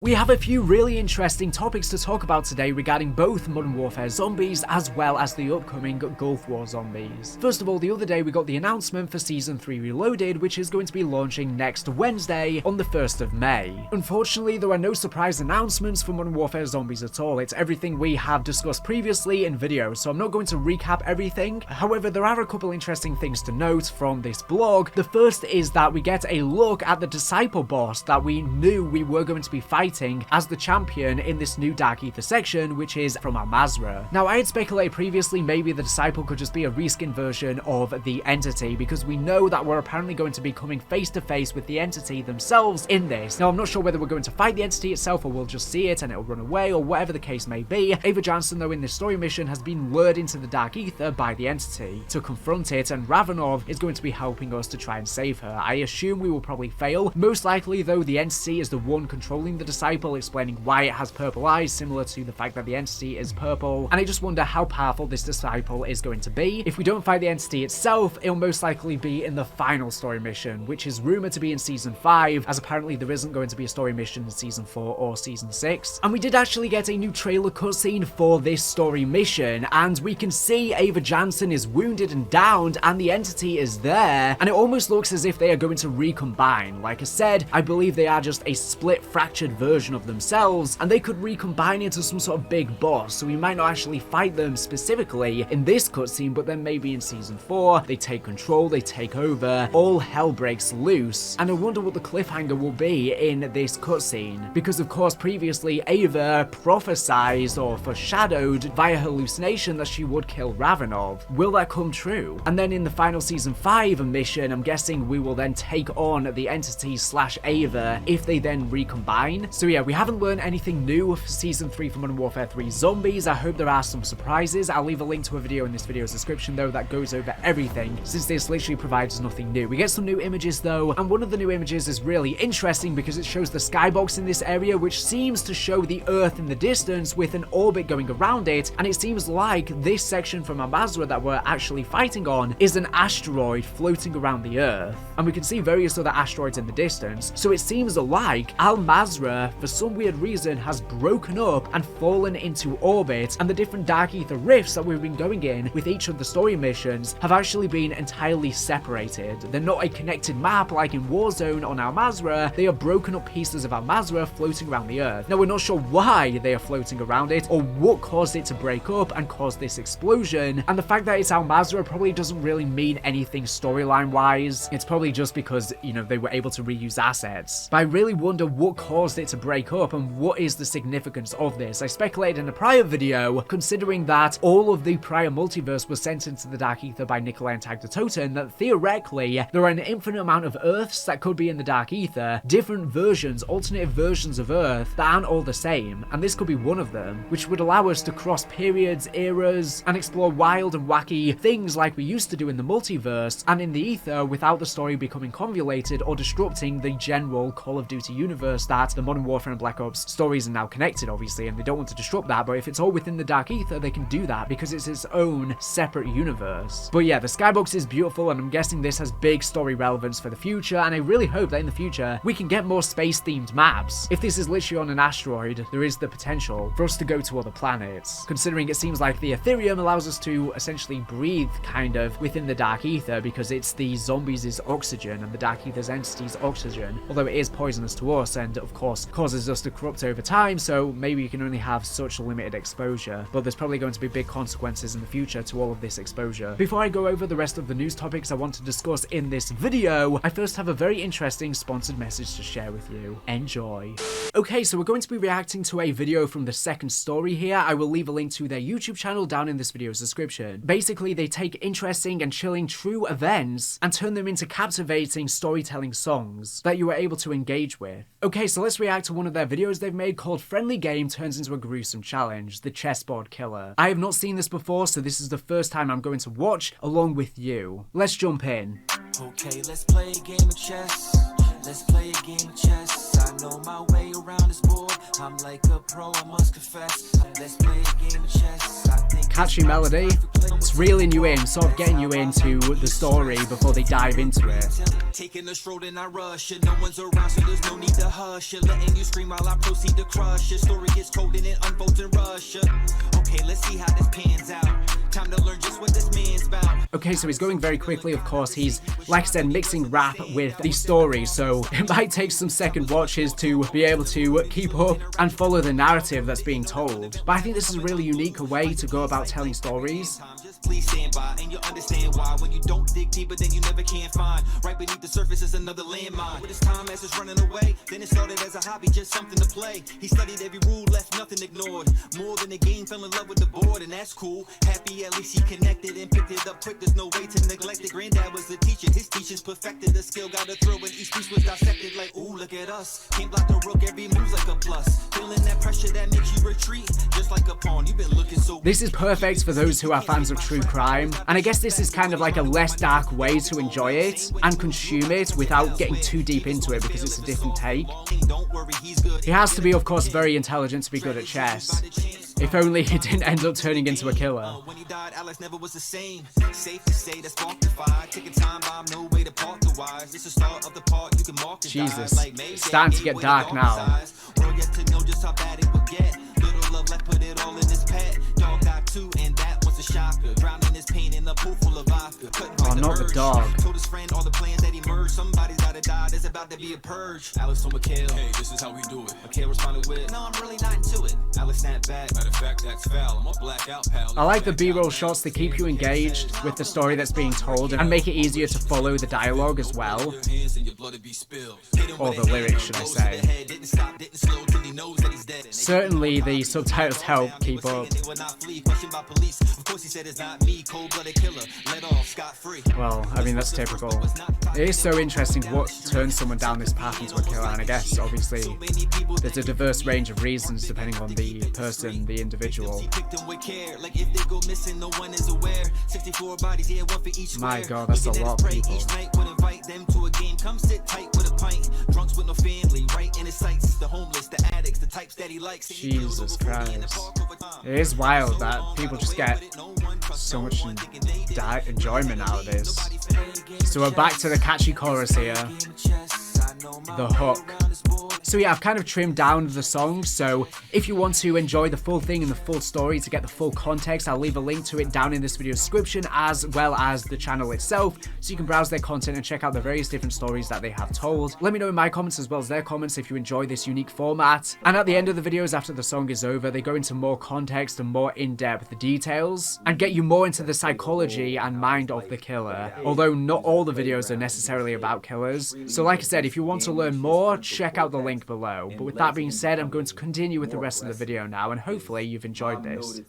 We have a few really interesting topics to talk about today regarding both Modern Warfare Zombies as well as the upcoming Gulf War Zombies. First of all, the other day we got the announcement for Season 3 Reloaded, which is going to be launching next Wednesday on the 1st of May. Unfortunately, there are no surprise announcements for Modern Warfare Zombies at all. It's everything we have discussed previously in videos, so I'm not going to recap everything. However, there are a couple interesting things to note from this blog. The first is that we get a look at the Disciple boss that we knew we were going to be fighting as the champion in this new Dark Aether section, which is from Al Mazrah. Now, I had speculated previously maybe the Disciple could just be a reskin version of the Entity, because we know that we're apparently going to be coming face to face with the Entity themselves in this. Now, I'm not sure whether we're going to fight the Entity itself or we'll just see it and it'll run away or whatever the case may be. Ava Jansen, though, in this story mission has been lured into the Dark Aether by the Entity to confront it, and Ravenov is going to be helping us to try and save her. I assume we will probably fail. Most likely, though, the Entity is the one controlling the Disciple, explaining why it has purple eyes, similar to the fact that the Entity is purple, and I just wonder how powerful this Disciple is going to be. If we don't fight the Entity itself, it'll most likely be in the final story mission, which is rumored to be in Season 5, as apparently there isn't going to be a story mission in Season 4 or Season 6. And we did actually get a new trailer cutscene for this story mission, and we can see Ava Jansen is wounded and downed, and the Entity is there, and it almost looks as if they are going to recombine. Like I said, I believe they are just a split, fractured version of themselves, and they could recombine into some sort of big boss, so we might not actually fight them specifically in this cutscene, but then maybe in Season 4, they take control, they take over, all hell breaks loose, and I wonder what the cliffhanger will be in this cutscene, because of course previously Ava prophesized or foreshadowed via hallucination that she would kill Ravenov. Will that come true? And then in the final Season 5 mission, I'm guessing we will then take on the Entity / Ava if they then recombine. So yeah, we haven't learned anything new for Season 3 for Modern Warfare 3 Zombies. I hope there are some surprises. I'll leave a link to a video in this video's description though that goes over everything, since this literally provides nothing new. We get some new images though, and one of the new images is really interesting because it shows the skybox in this area, which seems to show the Earth in the distance with an orbit going around it, and it seems like this section from Al Mazrah that we're actually fighting on is an asteroid floating around the Earth, and we can see various other asteroids in the distance. So it seems like Al Mazrah, for some weird reason, has broken up and fallen into orbit, and the different Dark Aether rifts that we've been going in with each of the story missions have actually been entirely separated. They're not a connected map like in Warzone on Al Mazrah. They are broken up pieces of Al Mazrah floating around the Earth. Now, we're not sure why they are floating around it or what caused it to break up and cause this explosion, and the fact that it's Al Mazrah probably doesn't really mean anything storyline wise. It's probably just because, you know, they were able to reuse assets. But I really wonder what caused it to break up and what is the significance of this. I speculated in a prior video, considering that all of the prior multiverse was sent into the Dark Aether by Nikolai and Tag the Totem, that theoretically there are an infinite amount of Earths that could be in the Dark Aether, different versions, alternative versions of Earth that aren't all the same, and this could be one of them, which would allow us to cross periods, eras, and explore wild and wacky things like we used to do in the multiverse and in the Aether without the story becoming convoluted or disrupting the general Call of Duty universe that the Modern Warfare and Black Ops stories are now connected, obviously, and they don't want to disrupt that. But if it's all within the Dark Aether, they can do that because it's its own separate universe. But yeah, the skybox is beautiful, and I'm guessing this has big story relevance for the future, and I really hope that in the future we can get more space-themed maps. If this is literally on an asteroid, there is the potential for us to go to other planets, considering it seems like the Ethereum allows us to essentially breathe kind of within the Dark Aether because it's the zombies' oxygen and the Dark Aether's entity's oxygen, although it is poisonous to us and of course causes us to corrupt over time, so maybe you can only have such limited exposure, but there's probably going to be big consequences in the future to all of this exposure. Before I go over the rest of the news topics I want to discuss in this video, I first have a very interesting sponsored message to share with you. Enjoy. Okay, so we're going to be reacting to a video from the second story here. I will leave a link to their YouTube channel down in this video's description. Basically, they take interesting and chilling true events and turn them into captivating storytelling songs that you are able to engage with. Okay, so let's react to one of their videos they've made called Friendly Game Turns into a Gruesome Challenge, the Chessboard Killer. I have not seen this before, so this is the first time I'm going to watch along with you. Let's jump in. Okay, let's play a game of chess. Let's play a game of chess. I know my way around this board. I'm like a pro, I must confess. Let's play a game of chess. I think Catchy melody. It's reeling you in, sort of getting you into the story before they dive into it. taking a stroll and I rush you. No one's around, so there's no need to hush you. Letting you scream while I proceed to crush your story gets cold and it unfolds in Russia. Okay, let's see how this pans out. Time to learn just what this man's about. Okay, so he's going very quickly, of course. He's, like I said, mixing rap with the story, so it might take some second watches to be able to keep up and follow the narrative that's being told. But I think this is a really unique way to go about telling stories. Please stand by and you'll understand why. When you don't dig deeper, then you never can find. Right beneath the surface is another landmine. With his time as it's running away, then it started as a hobby, just something to play. He studied every rule, left nothing ignored. More than a game, fell in love with the board, and that's cool. Happy at least he connected and picked it up quick. There's no way to neglect it. Granddad was the teacher, his teachers perfected the skill. Got a thrill when each piece was dissected. Like, ooh, look at us. Can't block the rook, every move's like a plus. Feeling that pressure that makes you retreat, just like a pawn. You've been looking so. This is perfect for those who are fans of true crime, and I guess this is kind of like a less dark way to enjoy it and consume it without getting too deep into it because it's a different take. He has to be, of course, very intelligent to be good at chess. If only he didn't end up turning into a killer. When he died, Alex never was the same. Safe to say that sparked the fire. Taking time bomb, no way to part the wires. This is the start of the part you can mark the Jesus, it's starting to get dark now. World yet to know just how bad it would get. Little love left, put it all in his pet. Dog got two, and that was a shocker. Drowning his pain in a pool full of vodka. Oh, not the dog. Told his friend all the plans that emerged. Somebody's gotta die, there's about to be a purge. Alex told McHale, hey, this is how we do it. McHale responded with, no, I'm really not into it. Alex snapped back. Matter of fact, that's foul. I'm a blackout pal. I like the B-roll shots. They keep you engaged with the story that's being told and make it easier to follow the dialogue as well. Or the lyrics, should I say. Certainly the subtitles help keep up. Well, I mean, that's typical. It is so interesting what turns someone down this path into a killer, and I guess obviously there's a diverse range of reasons depending on the person, the individual. My god, that's a lot of people. Jesus Christ. It is wild that people just get so much enjoyment out of this. So we're back to the catchy chorus here. The hook. So yeah, I've kind of trimmed down the song, so if you want to enjoy the full thing and the full story to get the full context, I'll leave a link to it down in this video description, as well as the channel itself, so you can browse their content and check out the various different stories that they have told. Let me know in my comments as well as their comments if you enjoy this unique format. And at the end of the videos, after the song is over, they go into more context and more in-depth details, and get you more into the psychology and mind of the killer, although not all the videos are necessarily about killers. So like I said, if you want to learn more, check out the link below. But with that being said, I'm going to continue with the rest of the video now, and hopefully you've enjoyed this.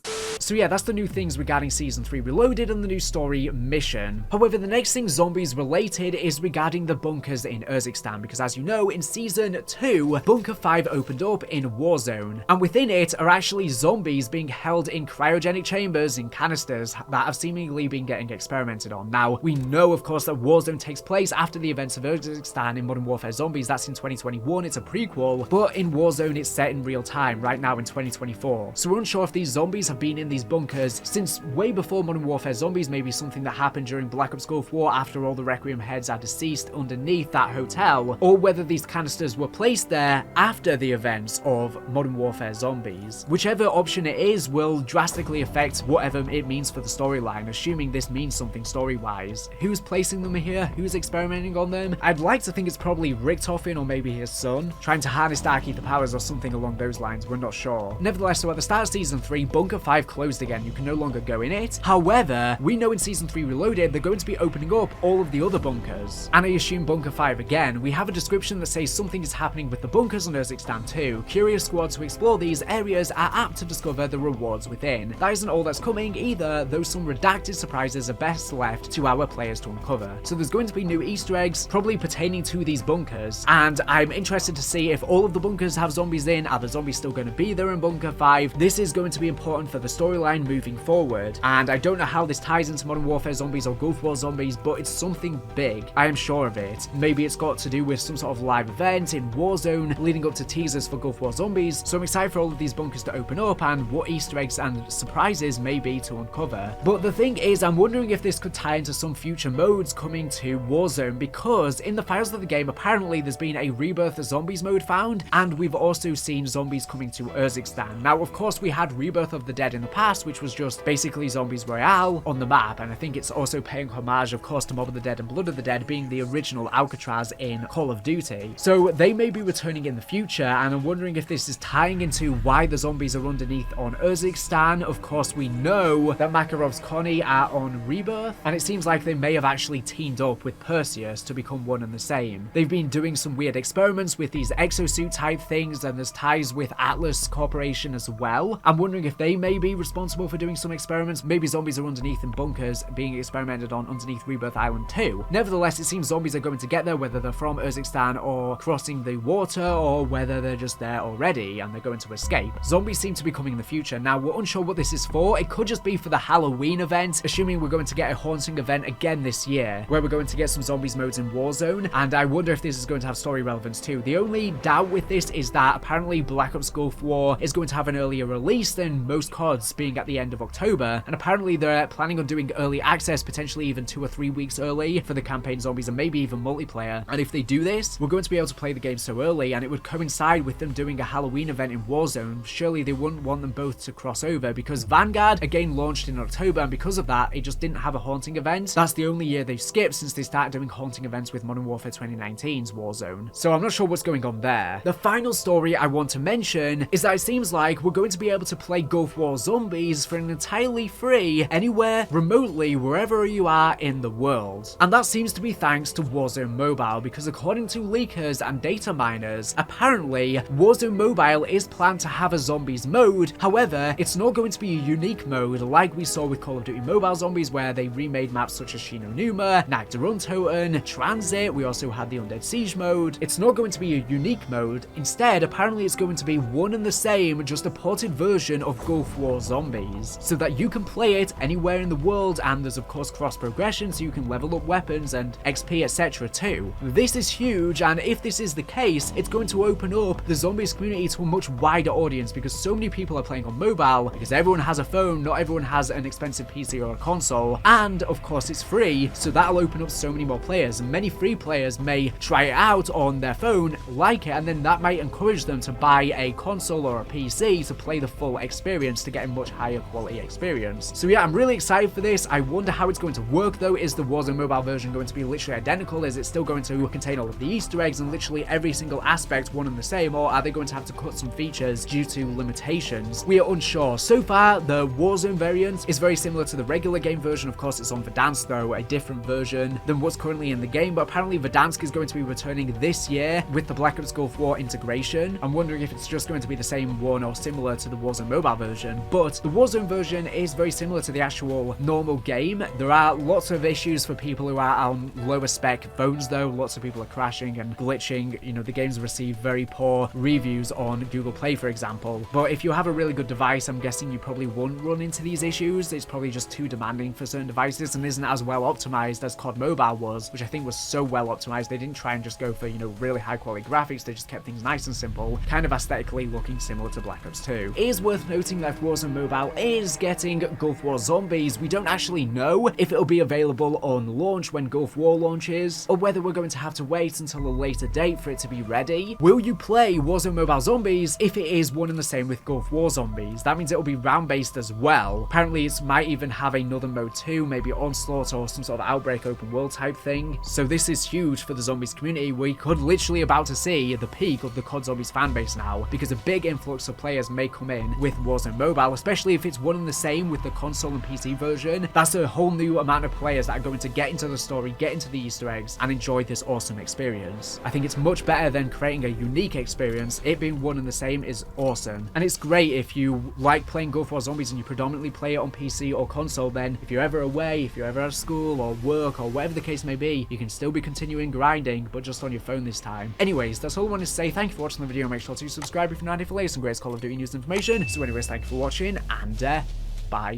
So yeah, that's the new things regarding Season 3 Reloaded and the new story mission. However, the next thing zombies related is regarding the bunkers in Urzikstan, because as you know, in Season 2, Bunker 5 opened up in Warzone, and within it are actually zombies being held in cryogenic chambers in canisters that have seemingly been getting experimented on. Now, we know of course that Warzone takes place after the events of Urzikstan in Modern Warfare Zombies. That's in 2021, it's a prequel, but in Warzone it's set in real time, right now in 2024. So we're unsure if these zombies have been in these bunkers since way before Modern Warfare Zombies, maybe something that happened during Black Ops Gulf War after all the Requiem heads are deceased underneath that hotel, or whether these canisters were placed there after the events of Modern Warfare Zombies. Whichever option it is will drastically affect whatever it means for the storyline, assuming this means something story-wise. Who's placing them here? Who's experimenting on them? I'd like to think it's probably Richtofen or maybe his son, trying to harness Dark Aether powers or something along those lines, we're not sure. Nevertheless, so at the start of Season 3, Bunker 5 closed again, you can no longer go in it. However, we know in Season 3 Reloaded, they're going to be opening up all of the other bunkers. And I assume Bunker 5 again. We have a description that says something is happening with the bunkers on Urzikstan 2. Curious squads who explore these areas are apt to discover the rewards within. That isn't all that's coming either, though some redacted surprises are best left to our players to uncover. So there's going to be new Easter eggs, probably pertaining to these bunkers, and I'm interested to see if all of the bunkers have zombies in. Are the zombies still going to be there in Bunker 5? This is going to be important for the story storyline moving forward. And I don't know how this ties into Modern Warfare Zombies or Gulf War Zombies, but it's something big. I am sure of it. Maybe it's got to do with some sort of live event in Warzone leading up to teasers for Gulf War Zombies. So I'm excited for all of these bunkers to open up and what Easter eggs and surprises may be to uncover. But the thing is, I'm wondering if this could tie into some future modes coming to Warzone, because in the files of the game, apparently there's been a Rebirth Zombies mode found, and we've also seen zombies coming to Urzikstan. Now, of course, we had Rebirth of the Dead in the past, which was just basically Zombies Royale on the map, and I think it's also paying homage, of course, to Mob of the Dead and Blood of the Dead being the original Alcatraz in Call of Duty. So they may be returning in the future, and I'm wondering if this is tying into why the zombies are underneath on Urzikstan. Of course, we know that Makarov's Connie are on Rebirth, and it seems like they may have actually teamed up with Perseus to become one and the same. They've been doing some weird experiments with these exosuit type things, and there's ties with Atlas Corporation as well. I'm wondering if they may be responsible for doing some experiments. Maybe zombies are underneath in bunkers being experimented on underneath Rebirth Island 2. Nevertheless, it seems zombies are going to get there, whether they're from Urzikstan or crossing the water, or whether they're just there already and they're going to escape. Zombies seem to be coming in the future. Now, we're unsure what this is for. It could just be for the Halloween event, assuming we're going to get a haunting event again this year, where we're going to get some zombies modes in Warzone, and I wonder if this is going to have story relevance too. The only doubt with this is that apparently Black Ops Gulf War is going to have an earlier release than most CODs, being at the end of October, and apparently they're planning on doing early access, potentially even 2 or 3 weeks early for the campaign zombies, and maybe even multiplayer. And if they do this, we're going to be able to play the game so early, and it would coincide with them doing a Halloween event in Warzone. Surely they wouldn't want them both to cross over, because Vanguard again launched in October, and because of that, it just didn't have a haunting event. That's the only year they've skipped since they started doing haunting events with Modern Warfare 2019's Warzone. So I'm not sure what's going on there. The final story I want to mention is that it seems like we're going to be able to play Gulf War Zombies for an entirely free, anywhere, remotely, wherever you are in the world. And that seems to be thanks to Warzone Mobile, because according to leakers and data miners, apparently Warzone Mobile is planned to have a zombies mode. However, it's not going to be a unique mode like we saw with Call of Duty Mobile Zombies, where they remade maps such as Shinonuma, Nagdaruntoten, Transit. We also had the Undead Siege mode. It's not going to be a unique mode. Instead, apparently it's going to be one and the same, just a ported version of Gulf War Zombies, so that you can play it anywhere in the world, and there's of course cross progression, so you can level up weapons and XP, etc. too. This is huge, and if this is the case, it's going to open up the zombies community to a much wider audience, because so many people are playing on mobile, because everyone has a phone, not everyone has an expensive PC or a console, and of course it's free, so that'll open up so many more players. Many free players may try it out on their phone, like it, and then that might encourage them to buy a console or a PC to play the full experience, to get a much higher quality experience. So yeah, I'm really excited for this. I wonder how it's going to work though. Is the Warzone Mobile version going to be literally identical? Is it still going to contain all of the Easter eggs and literally every single aspect one and the same, or are they going to have to cut some features due to limitations? We are unsure. So far, the Warzone variant is very similar to the regular game version. Of course, it's on Verdansk though, a different version than what's currently in the game, but apparently Verdansk is going to be returning this year with the Black Ops Gulf War integration. I'm wondering if it's just going to be the same one or similar to the Warzone Mobile version, but the Warzone version is very similar to the actual normal game. There are lots of issues for people who are on lower spec phones though. Lots of people are crashing and glitching. You know, the game's received very poor reviews on Google Play, for example, but if you have a really good device, I'm guessing you probably won't run into these issues. It's probably just too demanding for certain devices and isn't as well optimized as COD Mobile was, which I think was so well optimized. They didn't try and just go for, you know, really high quality graphics. They just kept things nice and simple, kind of aesthetically looking similar to Black Ops 2. It is worth noting that Warzone Mobile is getting Gulf War Zombies. We don't actually know if it'll be available on launch when Gulf War launches, or whether we're going to have to wait until a later date for it to be ready. Will you play Warzone Mobile Zombies if it is one and the same with Gulf War Zombies? That means it'll be round based as well. Apparently it might even have another mode too, maybe Onslaught or some sort of Outbreak open world type thing. So this is huge for the zombies community. We could literally about to see the peak of the COD Zombies fan base now, because a big influx of players may come in with Warzone Mobile, especially if it's one and the same with the console and PC version. That's a whole new amount of players that are going to get into the story, get into the Easter eggs, and enjoy this awesome experience. I think it's much better than creating a unique experience. It being one and the same is awesome, and it's great if you like playing Gulf War Zombies and you predominantly play it on PC or console. Then if you're ever away, if you're ever at school or work or whatever the case may be, you can still be continuing grinding, but just on your phone this time. Anyways, that's all I wanted to say. Thank you for watching the video. Make sure to subscribe if you're not here for latest and greatest Call of Duty news and information. So anyways, thank you for watching, and Bye.